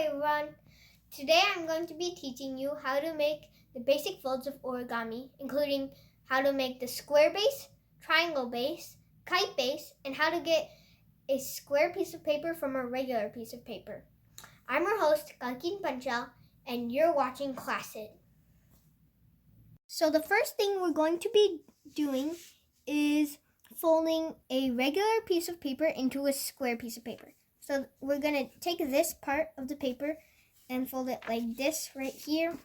Hi everyone! Today I'm going to be teaching you how to make the basic folds of origami, including how to make the square base, triangle base, kite base, and how to get a square piece of paper from a regular piece of paper. I'm your host, KlassIt, and you're watching KlassIt. So the first thing we're going to be doing is folding a regular piece of paper into a square piece of paper. So we're going to take this part of the paper and fold it like this right here.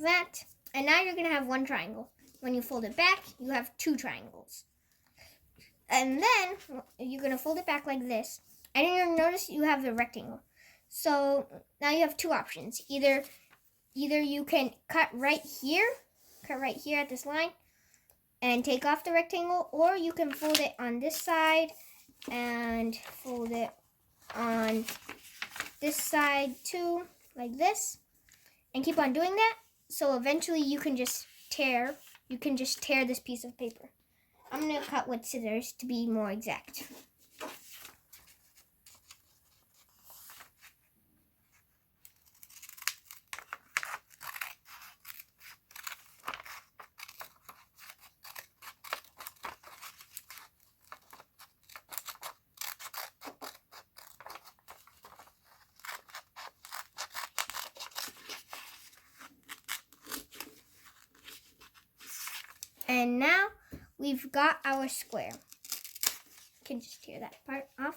That. And now you're going to have one triangle. When you fold it back, you have two triangles. And then you're going to fold it back like this. And you'll notice you have the rectangle. So now you have two options. Either you can cut right here at this line and take off the rectangle, or you can fold it on this side and fold it on this side too, like this, and keep on doing that. So eventually you can just tear this piece of paper. I'm going to cut with scissors to be more exact. And now we've got our square. You can just tear that part off.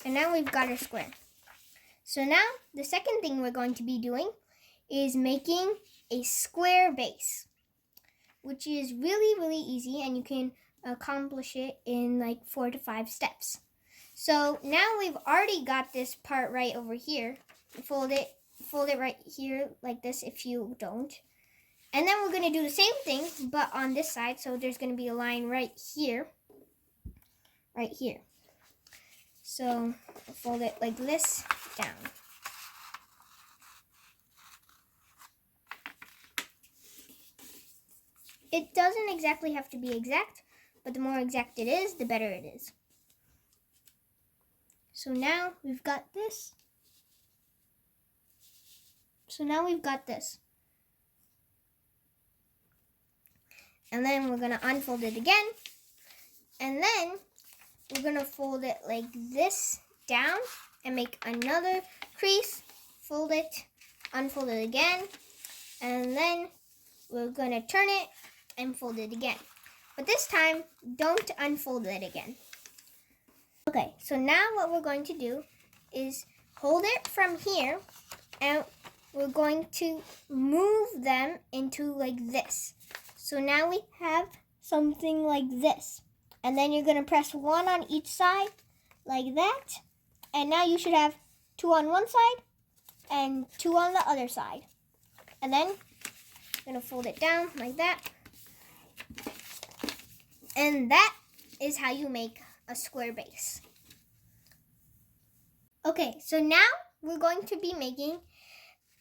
And now we've got our square. So now the second thing we're going to be doing is making a square base, which is really easy, and you can accomplish it in like 4 to 5 steps. So now we've already got this part right over here. Fold it right here like this if you don't. And then we're going to do the same thing, but on this side. So there's going to be a line right here. So fold it like this down. It doesn't exactly have to be exact, but the more exact it is, the better it is. So now we've got this. And then we're going to unfold it again. And then we're going to fold it like this down and make another crease. Fold it, unfold it again. And then we're going to turn it and fold it again. But this time, don't unfold it again. Okay, so now what we're going to do is hold it from here, and we're going to move them into like this. So now we have something like this. And then you're going to press one on each side like that. And now you should have two on one side and two on the other side. And then you're going to fold it down like that. And that is how you make a square base. Okay, so now we're going to be making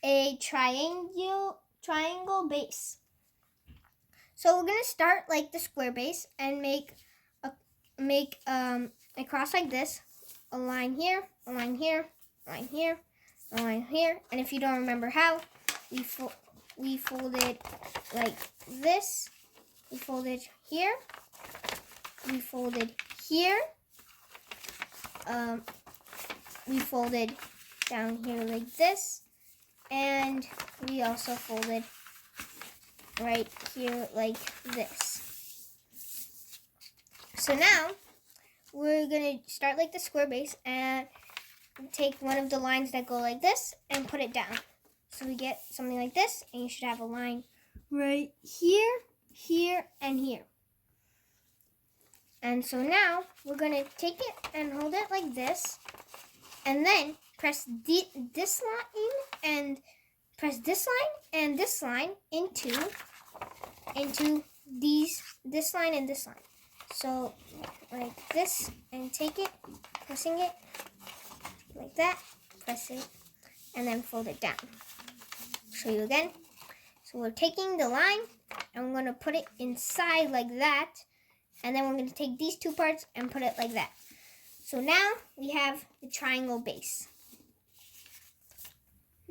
a triangle base. So we're going to start like the square base and make a cross like this, a line here, a line here, a line here, a line here. And if you don't remember how, we folded like this. We folded here. We folded here. We folded down here like this. And we also folded right here like this. So now we're going to start like the square base and take one of the lines that go like this and put it down. So we get something like this, and you should have a line right here, here, and here. And so now we're going to take it and hold it like this, and then press this line and press this line and this line into this line and this line. So like this, and take it, pressing it like that, press it, and then fold it down. Show you again. So we're taking the line and we're going to put it inside like that, and then we're going to take these two parts and put it like that. So now we have the triangle base.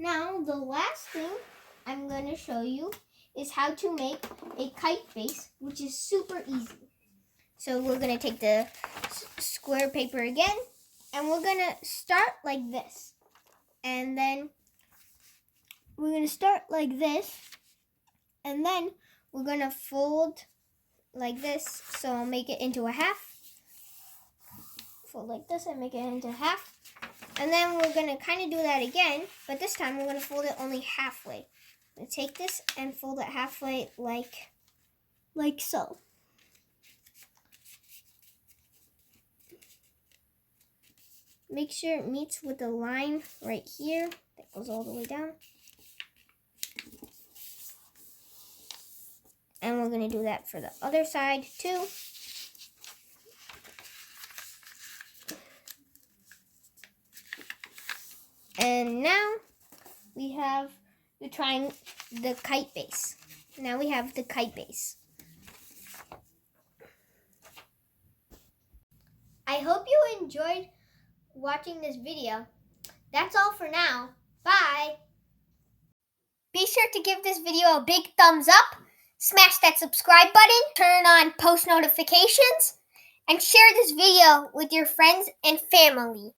Now, the last thing I'm going to show you is how to make a kite base, which is super easy. So we're going to take the square paper again, and we're going to start like this. And then we're going to start like this, and then we're going to fold like this. So I'll make it into a half. Fold like this and make it into half. And then we're going to kind of do that again, but this time we're going to fold it only halfway. I'm going to take this and fold it halfway like so. Make sure it meets with the line right here that goes all the way down. And we're going to do that for the other side too. And now we have the kite base. Now we have the kite base. I hope you enjoyed watching this video. That's all for now. Bye! Be sure to give this video a big thumbs up, smash that subscribe button, turn on post notifications, and share this video with your friends and family.